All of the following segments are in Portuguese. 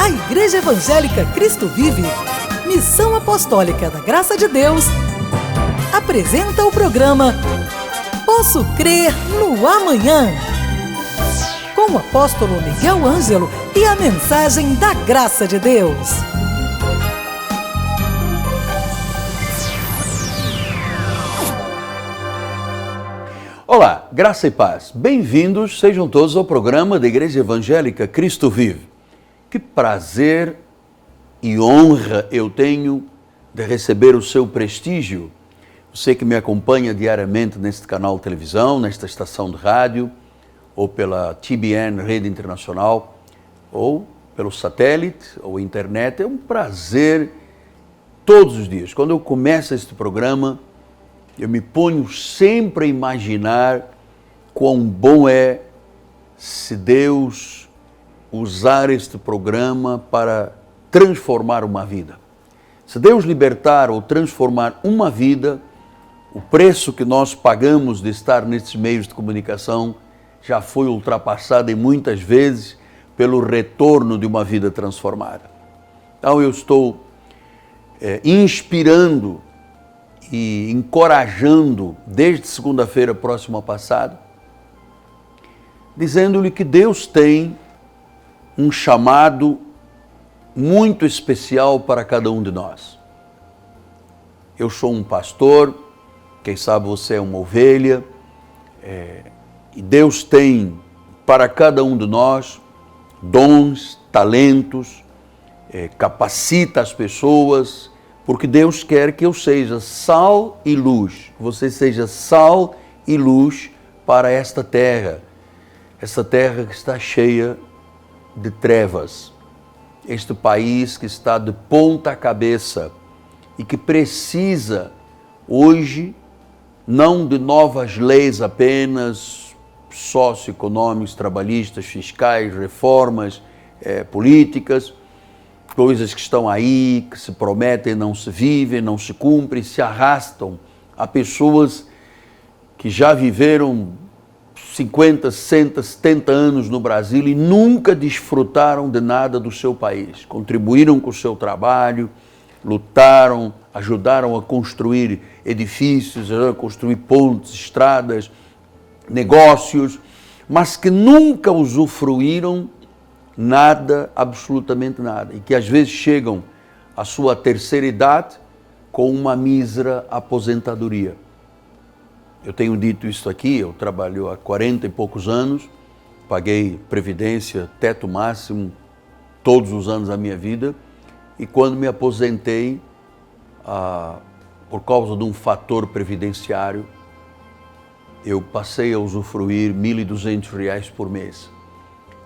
A Igreja Evangélica Cristo Vive, Missão Apostólica da Graça de Deus, apresenta o programa Posso Crer no Amanhã, com o apóstolo Miguel Ângelo e a mensagem da Graça de Deus. Olá, graça e paz. Bem-vindos, sejam todos ao programa da Igreja Evangélica Cristo Vive. Que prazer e honra eu tenho de receber o seu prestígio. Você que me acompanha diariamente neste canal de televisão, nesta estação de rádio, ou pela TBN Rede Internacional, ou pelo satélite, ou internet. É um prazer todos os dias. Quando eu começo este programa, eu me ponho sempre a imaginar quão bom é se Deus usar este programa para transformar uma vida. Se Deus libertar ou transformar uma vida, o preço que nós pagamos de estar nesses meios de comunicação já foi ultrapassado e muitas vezes pelo retorno de uma vida transformada. Então eu estou inspirando e encorajando desde segunda-feira próxima passada, dizendo-lhe que Deus tem um chamado muito especial para cada um de nós. Eu sou um pastor, quem sabe você é uma ovelha, e Deus tem para cada um de nós dons, talentos, capacita as pessoas, porque Deus quer que eu seja sal e luz, que você seja sal e luz para esta terra que está cheia de trevas, este país que está de ponta cabeça e que precisa hoje não de novas leis apenas, socioeconômicas, trabalhistas, fiscais, reformas políticas, coisas que estão aí, que se prometem, não se vivem, não se cumprem, se arrastam a pessoas que já viveram 50, 60, 70 anos no Brasil e nunca desfrutaram de nada do seu país. Contribuíram com o seu trabalho, lutaram, ajudaram a construir edifícios, a construir pontes, estradas, negócios, mas que nunca usufruíram nada, absolutamente nada, e que às vezes chegam à sua terceira idade com uma mísera aposentadoria. Eu tenho dito isso aqui, eu trabalho há 40 e poucos anos, paguei previdência, teto máximo, todos os anos da minha vida, e quando me aposentei, por causa de um fator previdenciário, eu passei a usufruir R$1.200 por mês.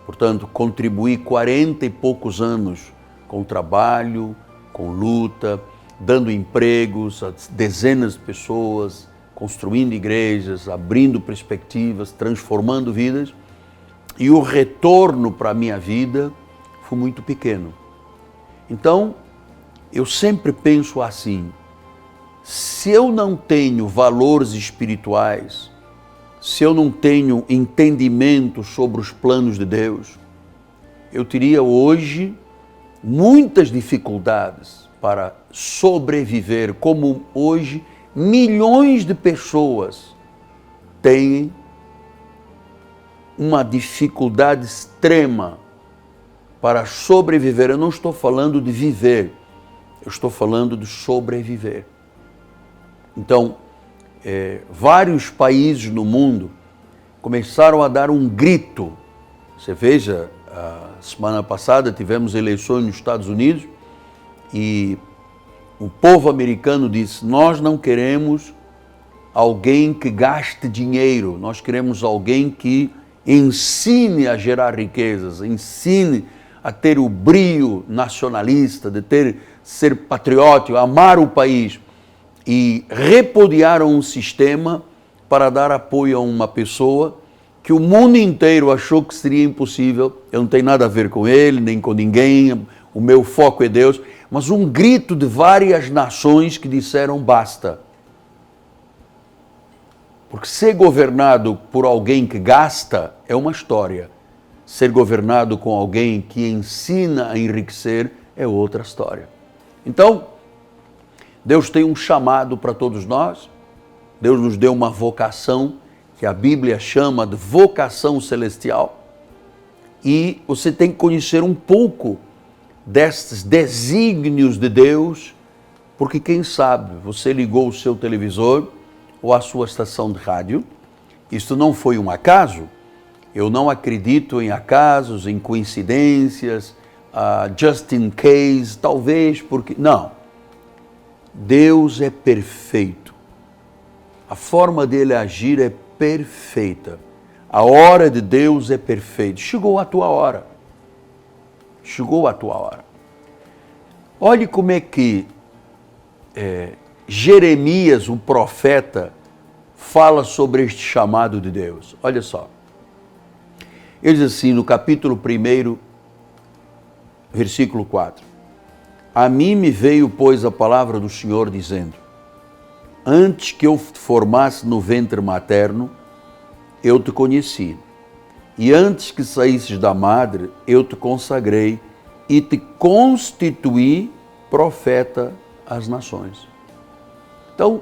Portanto, contribuí 40 e poucos anos com trabalho, com luta, dando empregos a dezenas de pessoas, construindo igrejas, abrindo perspectivas, transformando vidas, e o retorno para a minha vida foi muito pequeno. Então, eu sempre penso assim, se eu não tenho valores espirituais, se eu não tenho entendimento sobre os planos de Deus, eu teria hoje muitas dificuldades para sobreviver, como hoje milhões de pessoas têm uma dificuldade extrema para sobreviver. Eu não estou falando de viver, eu estou falando de sobreviver. Então, vários países no mundo começaram a dar um grito. Você veja, a semana passada tivemos eleições nos Estados Unidos e o povo americano disse, nós não queremos alguém que gaste dinheiro, nós queremos alguém que ensine a gerar riquezas, ensine a ter o brio nacionalista, de ser patriótico, amar o país. E repudiaram um sistema para dar apoio a uma pessoa que o mundo inteiro achou que seria impossível. Eu não tenho nada a ver com ele, nem com ninguém, o meu foco é Deus, mas um grito de várias nações que disseram basta. Porque ser governado por alguém que gasta é uma história. ser governado com alguém que ensina a enriquecer é outra história. Então, Deus tem um chamado para todos nós. Deus nos deu uma vocação que a Bíblia chama de vocação celestial. E você tem que conhecer um pouco destes desígnios de Deus, porque quem sabe você ligou o seu televisor ou a sua estação de rádio. Isto não foi um acaso. Eu não acredito em acasos, em coincidências, just in case, talvez porque... Não. Deus é perfeito. A forma dele agir é perfeita. A hora de Deus é perfeita. Chegou a tua hora. Chegou a tua hora. Olhe como é que Jeremias, o profeta, fala sobre este chamado de Deus. Olha só. Ele diz assim, no capítulo 1, versículo 4. A mim me veio, pois, a palavra do Senhor, dizendo: antes que eu te formasse no ventre materno, eu te conheci. E antes que saísses da madre, eu te consagrei e te constituí profeta às nações. Então,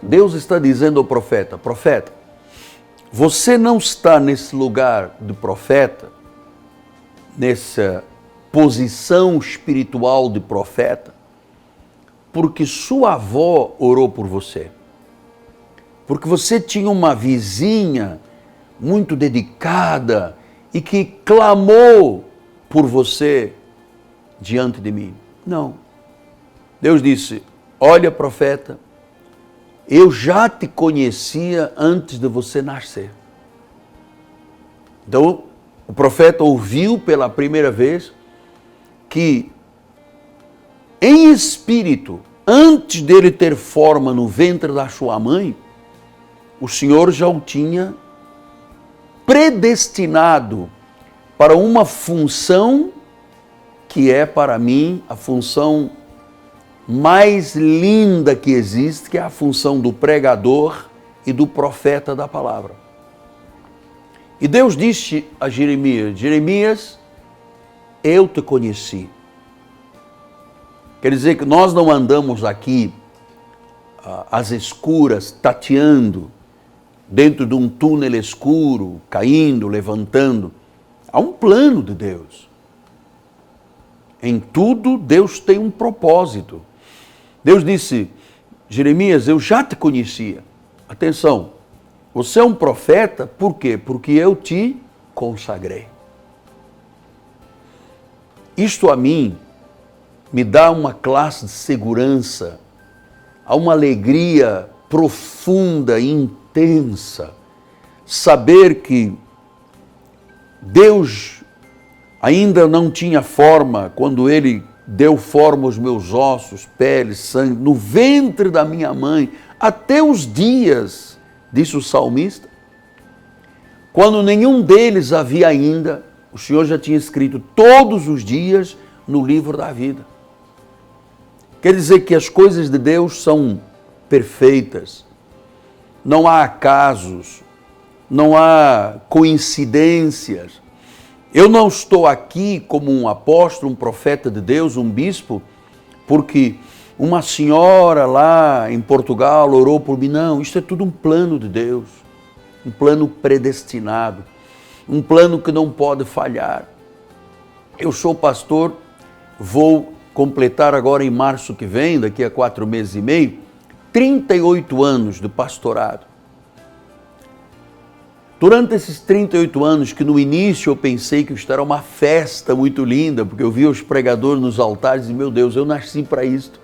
Deus está dizendo ao profeta: profeta, você não está nesse lugar de profeta, nessa posição espiritual de profeta, porque sua avó orou por você. Porque você tinha uma vizinha muito dedicada e que clamou por você diante de mim. Não. Deus disse: olha, profeta, eu já te conhecia antes de você nascer. Então, o profeta ouviu pela primeira vez que, em espírito, antes dele ter forma no ventre da sua mãe, o Senhor já o tinha predestinado para uma função que é, para mim, a função mais linda que existe, que é a função do pregador e do profeta da palavra. E Deus disse a Jeremias: Jeremias, eu te conheci. Quer dizer que nós não andamos aqui às escuras, tateando, dentro de um túnel escuro, caindo, levantando. Há um plano de Deus. Em tudo, Deus tem um propósito. Deus disse: Jeremias, eu já te conhecia. Atenção, você é um profeta, por quê? Porque eu te consagrei. Isto a mim me dá uma classe de segurança, há uma alegria profunda e intensa, saber que Deus ainda não tinha forma quando Ele deu forma aos meus ossos, pele, sangue, no ventre da minha mãe, até os dias, disse o salmista, quando nenhum deles havia ainda, o Senhor já tinha escrito todos os dias no livro da vida. Quer dizer que as coisas de Deus são perfeitas, não há acasos, não há coincidências. Eu não estou aqui como um apóstolo, um profeta de Deus, um bispo, porque uma senhora lá em Portugal orou por mim. Não, isto é tudo um plano de Deus, um plano predestinado, um plano que não pode falhar. Eu sou pastor, vou completar agora em março que vem, daqui a 4 meses e meio, 38 anos de pastorado. Durante esses 38 anos, que no início eu pensei que isto era uma festa muito linda, porque eu via os pregadores nos altares e, meu Deus, eu nasci para isto.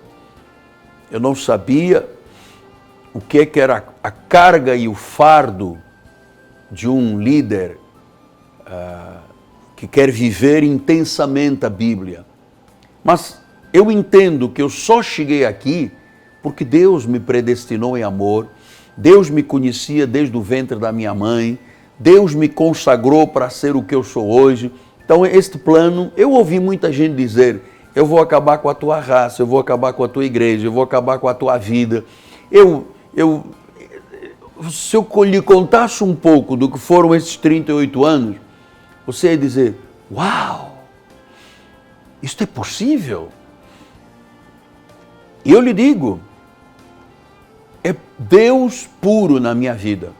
Eu não sabia o que era a carga e o fardo de um líder que quer viver intensamente a Bíblia. Mas eu entendo que eu só cheguei aqui porque Deus me predestinou em amor, Deus me conhecia desde o ventre da minha mãe, Deus me consagrou para ser o que eu sou hoje. Então, este plano, eu ouvi muita gente dizer: eu vou acabar com a tua raça, eu vou acabar com a tua igreja, eu vou acabar com a tua vida. Se eu lhe contasse um pouco do que foram esses 38 anos, você ia dizer, uau, isto é possível? E eu lhe digo, é Deus puro na minha vida.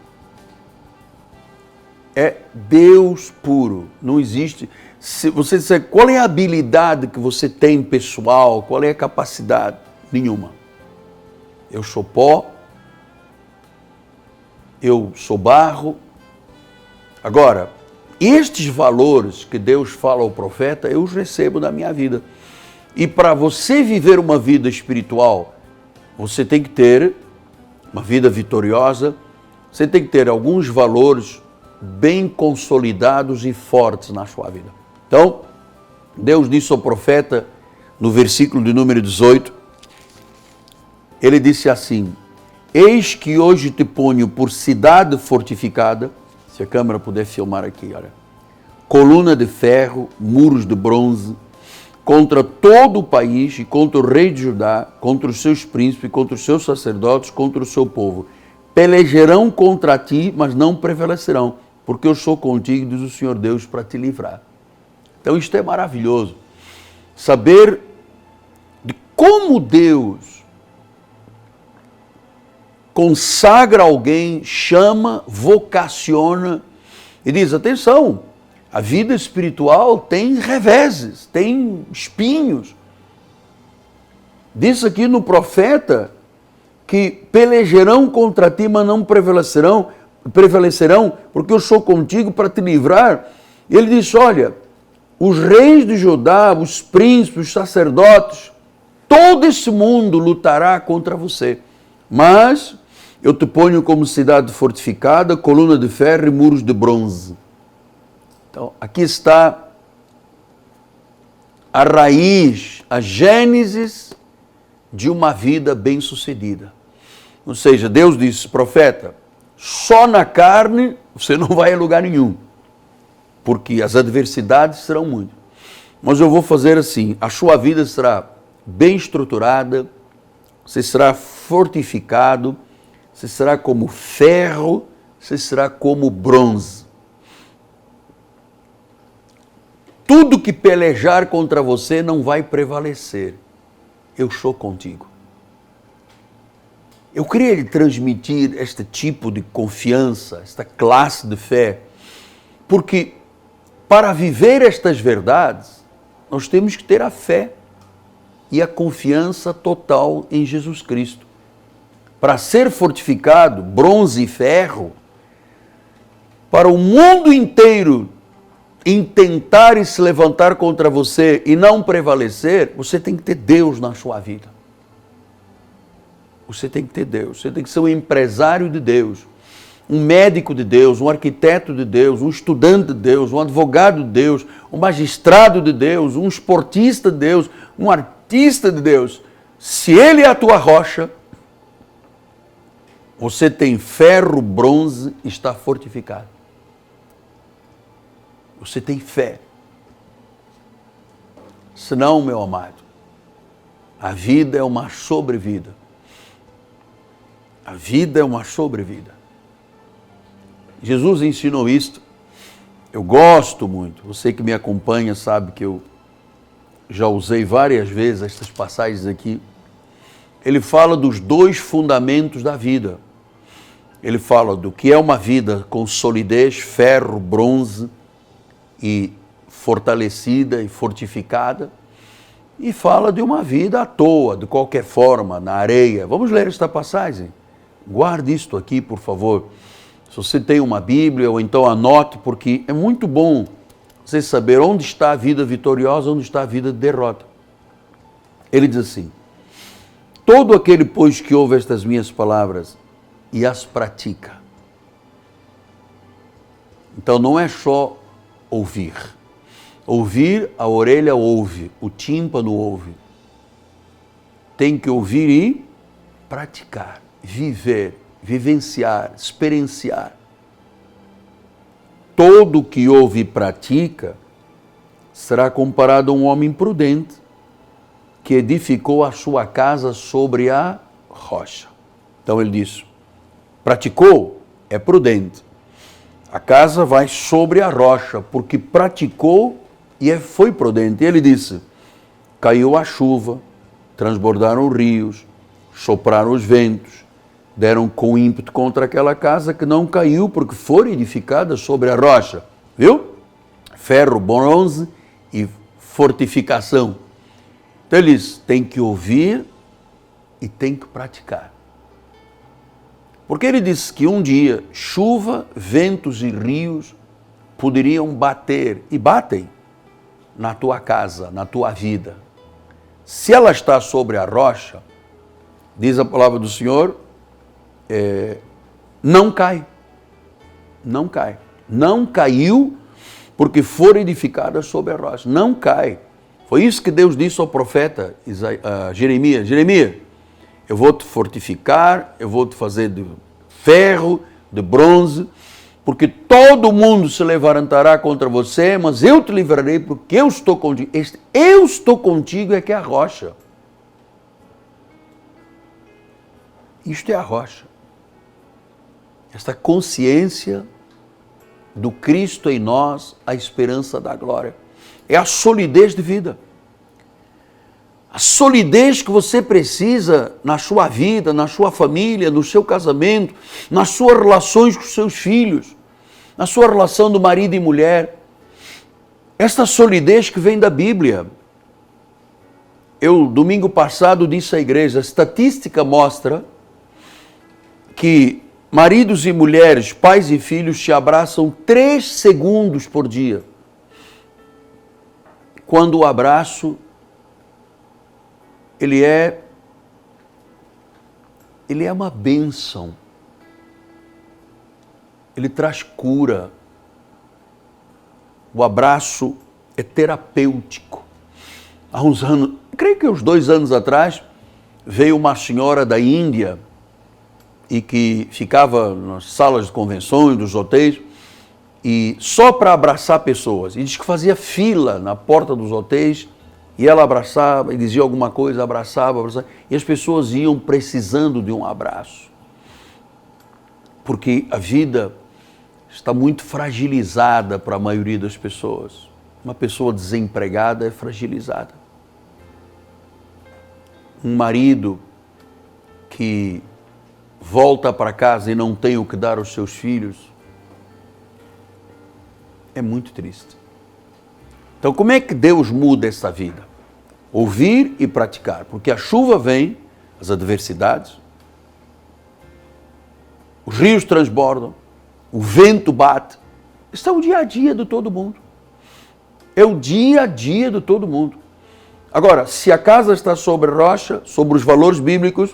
É Deus puro, não existe. Se você disser qual é a habilidade que você tem pessoal, qual é a capacidade? Nenhuma. Eu sou pó, eu sou barro. Agora, estes valores que Deus fala ao profeta, eu os recebo na minha vida. E para você viver uma vida espiritual, você tem que ter uma vida vitoriosa, você tem que ter alguns valores bem consolidados e fortes na sua vida. Então, Deus disse ao profeta, no versículo de número 18, ele disse assim, eis que hoje te ponho por cidade fortificada, se a câmera puder filmar aqui, olha, coluna de ferro, muros de bronze, contra todo o país e contra o rei de Judá, contra os seus príncipes, contra os seus sacerdotes, contra o seu povo. Pelejarão contra ti, mas não prevalecerão, porque eu sou contigo, diz o Senhor Deus, para te livrar. Então isto é maravilhoso, saber de como Deus consagra alguém, chama, vocaciona e diz, atenção, a vida espiritual tem reveses, tem espinhos. Diz aqui no profeta que pelejarão contra ti, mas não prevalecerão, porque eu sou contigo para te livrar. Ele diz, olha, os reis de Judá, os príncipes, os sacerdotes, todo esse mundo lutará contra você. Mas eu te ponho como cidade fortificada, coluna de ferro e muros de bronze. Então, aqui está a raiz, a gênese de uma vida bem-sucedida. Ou seja, Deus disse, profeta, só na carne você não vai a lugar nenhum, porque as adversidades serão muitas. Mas eu vou fazer assim, a sua vida será bem estruturada, você será fortificado, você será como ferro, você será como bronze. Tudo que pelejar contra você não vai prevalecer. Eu sou contigo. Eu queria lhe transmitir este tipo de confiança, esta classe de fé, porque para viver estas verdades, nós temos que ter a fé e a confiança total em Jesus Cristo. Para ser fortificado, bronze e ferro, para o mundo inteiro intentar e se levantar contra você e não prevalecer, você tem que ter Deus na sua vida. Você tem que ter Deus, você tem que ser um empresário de Deus, um médico de Deus, um arquiteto de Deus, um estudante de Deus, um advogado de Deus, um magistrado de Deus, um esportista de Deus, um artista de Deus. Se Ele é a tua rocha, você tem ferro, bronze, está fortificado. Você tem fé. Senão, meu amado, a vida é uma sobrevida. A vida é uma sobrevida. Jesus ensinou isto. Eu gosto muito. Você que me acompanha sabe que eu já usei várias vezes estas passagens aqui. Ele fala dos dois fundamentos da vida. Ele fala do que é uma vida com solidez, ferro, bronze, e fortalecida e fortificada, e fala de uma vida à toa, de qualquer forma, na areia. Vamos ler esta passagem? Guarde isto aqui, por favor. Se você tem uma Bíblia, ou então anote, porque é muito bom você saber onde está a vida vitoriosa, onde está a vida de derrota. Ele diz assim, todo aquele, pois, que ouve estas minhas palavras e as pratica. Então não é só ouvir. Ouvir, a orelha ouve, o tímpano ouve. Tem que ouvir e praticar, viver, vivenciar, experienciar. Todo que ouve e pratica será comparado a um homem prudente que edificou a sua casa sobre a rocha. Então ele diz, praticou, é prudente. A casa vai sobre a rocha, porque praticou e foi prudente. Ele disse, caiu a chuva, transbordaram os rios, sopraram os ventos, deram com ímpeto contra aquela casa que não caiu, porque foi edificada sobre a rocha. Viu? Ferro, bronze e fortificação. Então eles têm que ouvir e têm que praticar. Porque ele disse que um dia chuva, ventos e rios poderiam bater, e batem, na tua casa, na tua vida. Se ela está sobre a rocha, diz a palavra do Senhor, não cai. Não cai. Não caiu porque for edificada sobre a rocha. Não cai. Foi isso que Deus disse ao profeta Jeremias. Jeremias, eu vou te fortificar, eu vou te fazer de ferro, de bronze, porque todo mundo se levantará contra você, mas eu te livrarei porque eu estou contigo. Este eu estou contigo é que é a rocha. Isto é a rocha. Esta consciência do Cristo em nós, a esperança da glória. É a solidez de vida. A solidez que você precisa na sua vida, na sua família, no seu casamento, nas suas relações com os seus filhos, na sua relação do marido e mulher. Esta solidez que vem da Bíblia. Eu, domingo passado, disse à igreja, a estatística mostra que maridos e mulheres, pais e filhos se abraçam 3 segundos por dia. Quando o abraço, ele é uma bênção. Ele traz cura. O abraço é terapêutico. Há uns anos, creio que uns 2 anos atrás, veio uma senhora da Índia e que ficava nas salas de convenções, dos hotéis, e só para abraçar pessoas. E diz que fazia fila na porta dos hotéis, e ela abraçava, e dizia alguma coisa, abraçava, e as pessoas iam precisando de um abraço. Porque a vida está muito fragilizada para a maioria das pessoas. Uma pessoa desempregada é fragilizada. Um marido que volta para casa e não tem o que dar aos seus filhos, é muito triste. Então, como é que Deus muda essa vida? Ouvir e praticar, porque a chuva vem, as adversidades, os rios transbordam, o vento bate. Isso é o dia a dia de todo mundo. É o dia a dia de todo mundo. Agora, se a casa está sobre rocha, sobre os valores bíblicos,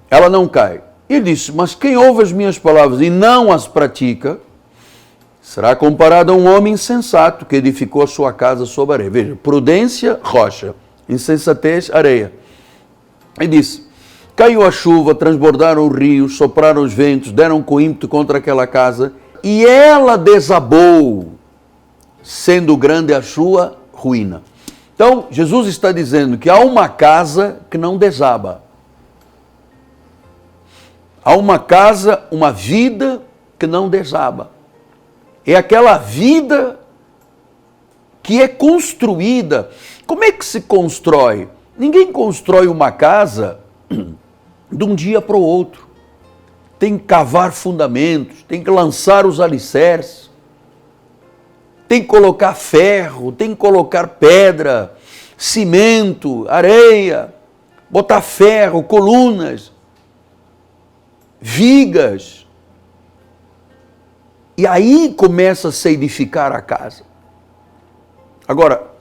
ela não cai. Ele disse, mas quem ouve as minhas palavras e não as pratica, será comparado a um homem insensato que edificou a sua casa sobre areia. Veja, prudência, rocha, insensatez, areia. Ele disse, caiu a chuva, transbordaram os rios, sopraram os ventos, deram com ímpeto contra aquela casa, e ela desabou, sendo grande a sua ruína. Então, Jesus está dizendo que há uma casa que não desaba. Há uma casa, uma vida que não desaba. É aquela vida que é construída. Como é que se constrói? Ninguém constrói uma casa de um dia para o outro. Tem que cavar fundamentos, tem que lançar os alicerces, tem que colocar ferro, tem que colocar pedra, cimento, areia, botar ferro, colunas, vigas. E aí começa a se edificar a casa. Agora,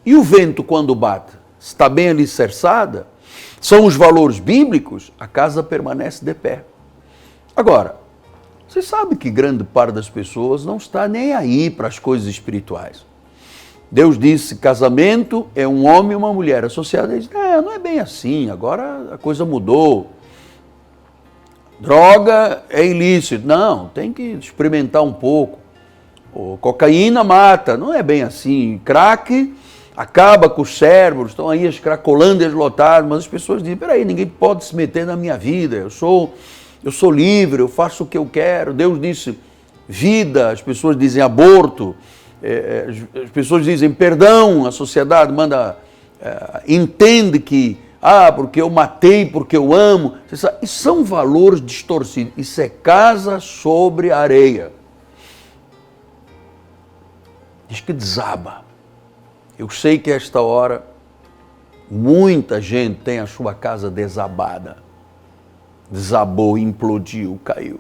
e o vento quando bate? Está bem alicerçada? São os valores bíblicos? A casa permanece de pé. Agora, você sabe que grande parte das pessoas não está nem aí para as coisas espirituais. Deus disse, casamento é um homem e uma mulher. A sociedade diz, não é bem assim, agora a coisa mudou. Droga é ilícito. Não, tem que experimentar um pouco. Cocaína mata, não é bem assim. Crack acaba com os cérebros, estão aí as cracolândias lotadas, mas as pessoas dizem, peraí, ninguém pode se meter na minha vida, eu sou livre, eu faço o que eu quero. Deus disse, vida, as pessoas dizem aborto, as pessoas dizem perdão, a sociedade entende que, porque eu matei, porque eu amo. Isso são valores distorcidos. Isso é casa sobre areia. Diz que desaba. Eu sei que a esta hora muita gente tem a sua casa desabada. Desabou, implodiu, caiu.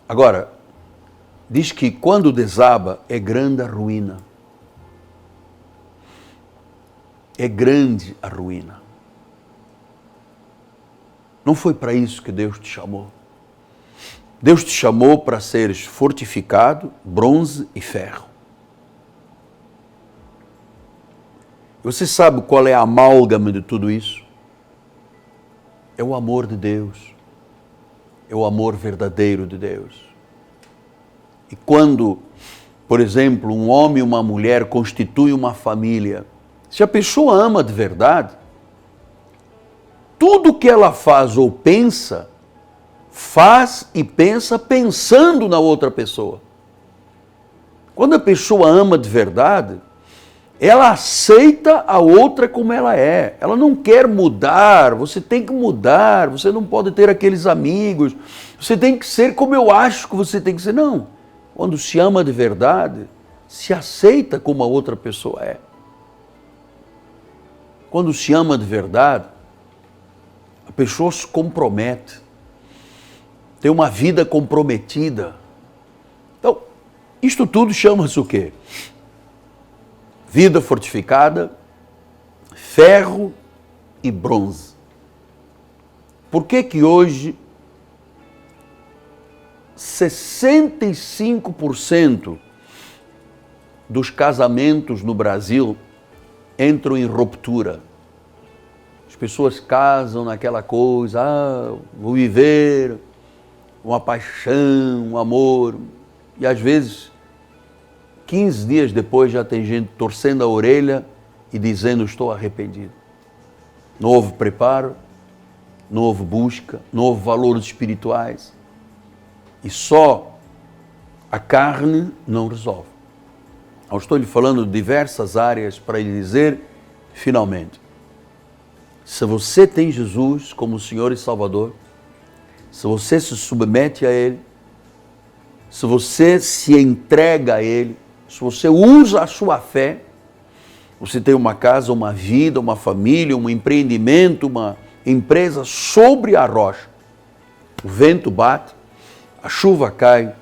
Agora, diz que quando desaba é grande a ruína. É grande a ruína. Não foi para isso que Deus te chamou. Deus te chamou para seres fortificado, bronze e ferro. Você sabe qual é a amálgama de tudo isso? É o amor de Deus. É o amor verdadeiro de Deus. E quando, por exemplo, um homem e uma mulher constituem uma família, se a pessoa ama de verdade, tudo que ela faz ou pensa, faz e pensa pensando na outra pessoa. Quando a pessoa ama de verdade, ela aceita a outra como ela é. Ela não quer mudar, você tem que mudar, você não pode ter aqueles amigos, você tem que ser como eu acho que você tem que ser. Não. Quando se ama de verdade, se aceita como a outra pessoa é. Quando se ama de verdade, a pessoa se compromete, tem uma vida comprometida. Então, isto tudo chama-se o quê? Vida fortificada, ferro e bronze. Por que que hoje 65% dos casamentos no Brasil entram em ruptura? As pessoas casam naquela coisa, vou viver uma paixão, um amor, e às vezes 15 dias depois já tem gente torcendo a orelha e dizendo estou arrependido. Não houve preparo, não houve busca, não houve valores espirituais. E só a carne não resolve. Eu estou lhe falando de diversas áreas para lhe dizer, finalmente, se você tem Jesus como Senhor e Salvador, se você se submete a Ele, se você se entrega a Ele, se você usa a sua fé, você tem uma casa, uma vida, uma família, um empreendimento, uma empresa sobre a rocha. O vento bate, a chuva cai,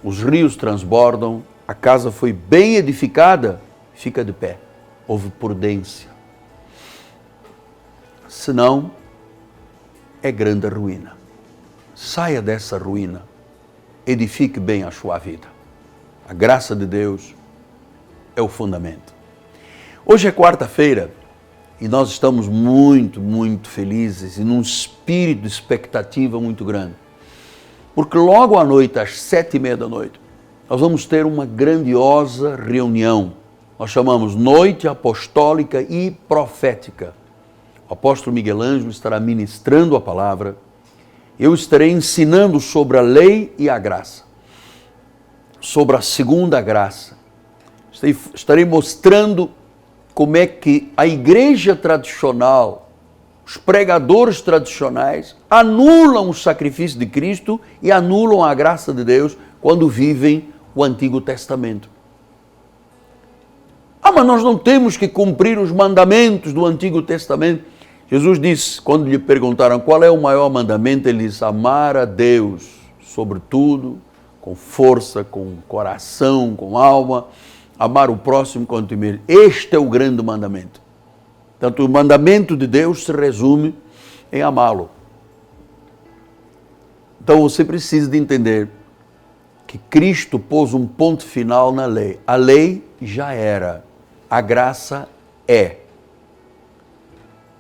os rios transbordam, a casa foi bem edificada, fica de pé. Houve prudência. Senão, é grande a ruína. Saia dessa ruína, edifique bem a sua vida. A graça de Deus é o fundamento. Hoje é quarta-feira e nós estamos muito, muito felizes e num espírito de expectativa muito grande. Porque logo à noite, às 7:30 da noite, nós vamos ter uma grandiosa reunião. Nós chamamos Noite Apostólica e Profética. O apóstolo Miguel Ângelo estará ministrando a palavra. Eu estarei ensinando sobre a lei e a graça, sobre a segunda graça. Estarei mostrando como é que a igreja tradicional, os pregadores tradicionais, anulam o sacrifício de Cristo e anulam a graça de Deus quando vivem o Antigo Testamento. Mas nós não temos que cumprir os mandamentos do Antigo Testamento. Jesus disse, quando lhe perguntaram qual é o maior mandamento, ele disse, amar a Deus sobre tudo, com força, com coração, com alma, amar o próximo quanto a ti mesmo. Este é o grande mandamento. Portanto, o mandamento de Deus se resume em amá-lo. Então você precisa de entender que Cristo pôs um ponto final na lei. A lei já era, a graça é.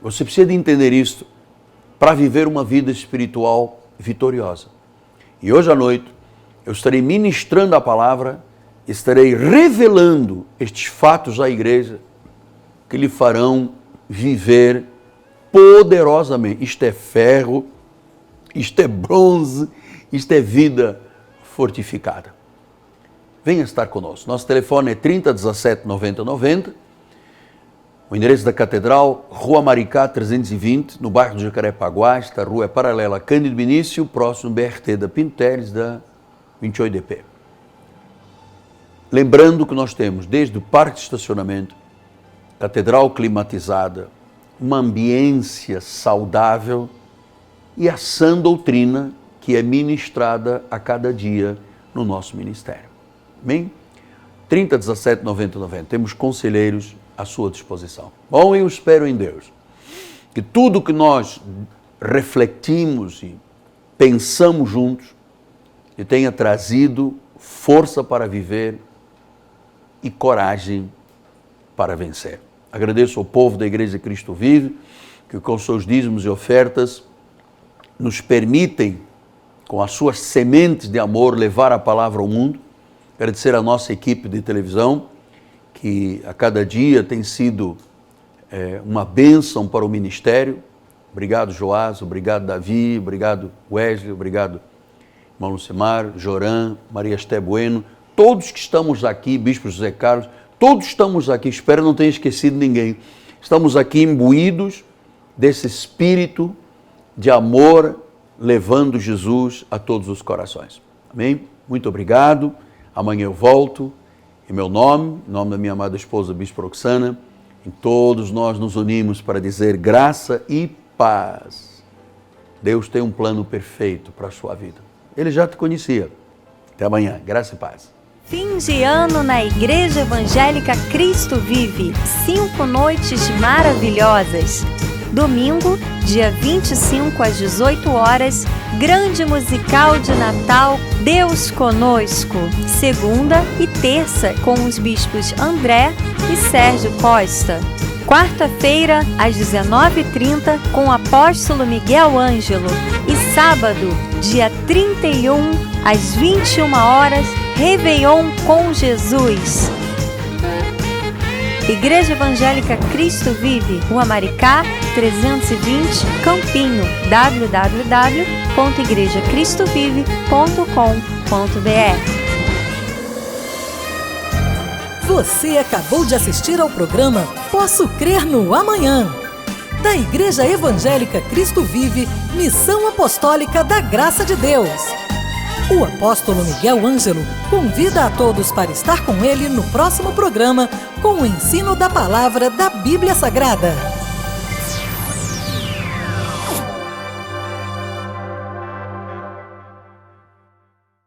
Você precisa de entender isso para viver uma vida espiritual vitoriosa. E hoje à noite eu estarei ministrando a palavra, estarei revelando estes fatos à igreja que lhe farão viver poderosamente. Isto é ferro Isto é bronze, isto é vida fortificada. Venha estar conosco. Nosso telefone é 30 17 90 90. O endereço da Catedral, Rua Maricá 320, no bairro do Jacarepaguá. Esta rua é paralela a Cândido Benício, próximo BRT da Pinto Teres, da 28DP. Lembrando que nós temos desde o parque de estacionamento, catedral climatizada, uma ambiência saudável e a sã doutrina que é ministrada a cada dia no nosso ministério. Amém? 30 17 90 90. Temos conselheiros à sua disposição. Bom, eu espero em Deus que tudo que nós refletimos e pensamos juntos que tenha trazido força para viver e coragem para vencer. Agradeço ao povo da Igreja Cristo Vive, que com seus dízimos e ofertas nos permitem, com as suas sementes de amor, levar a palavra ao mundo. Agradecer à nossa equipe de televisão, que a cada dia tem sido uma bênção para o ministério. Obrigado, Joás, obrigado, Davi, obrigado, Wesley, obrigado, irmão Lucimar, Joran, Maria Esté Bueno, todos que estamos aqui, Bispo José Carlos, todos estamos aqui, espero não ter esquecido ninguém, estamos aqui imbuídos desse espírito de amor, levando Jesus a todos os corações. Amém? Muito obrigado, amanhã eu volto, em meu nome, em nome da minha amada esposa, Bispo Roxana, em todos nós nos unimos para dizer graça e paz. Deus tem um plano perfeito para a sua vida. Ele já te conhecia. Até amanhã, graça e paz. Fim de ano na Igreja Evangélica Cristo Vive. 5 noites maravilhosas. Domingo, dia 25 às 18 horas, grande musical de Natal, Deus Conosco. Segunda e terça, com os bispos André e Sérgio Costa. Quarta-feira, às 19h30, com o apóstolo Miguel Ângelo. E sábado, dia 31, às 21 horas, Réveillon com Jesus. Igreja Evangélica Cristo Vive, Rua Maricá, 320, Campinho, www.igrejacristovive.com.br. Você acabou de assistir ao programa Posso Crer no Amanhã, da Igreja Evangélica Cristo Vive, Missão Apostólica da Graça de Deus. O apóstolo Miguel Ângelo convida a todos para estar com ele no próximo programa com o ensino da palavra da Bíblia Sagrada.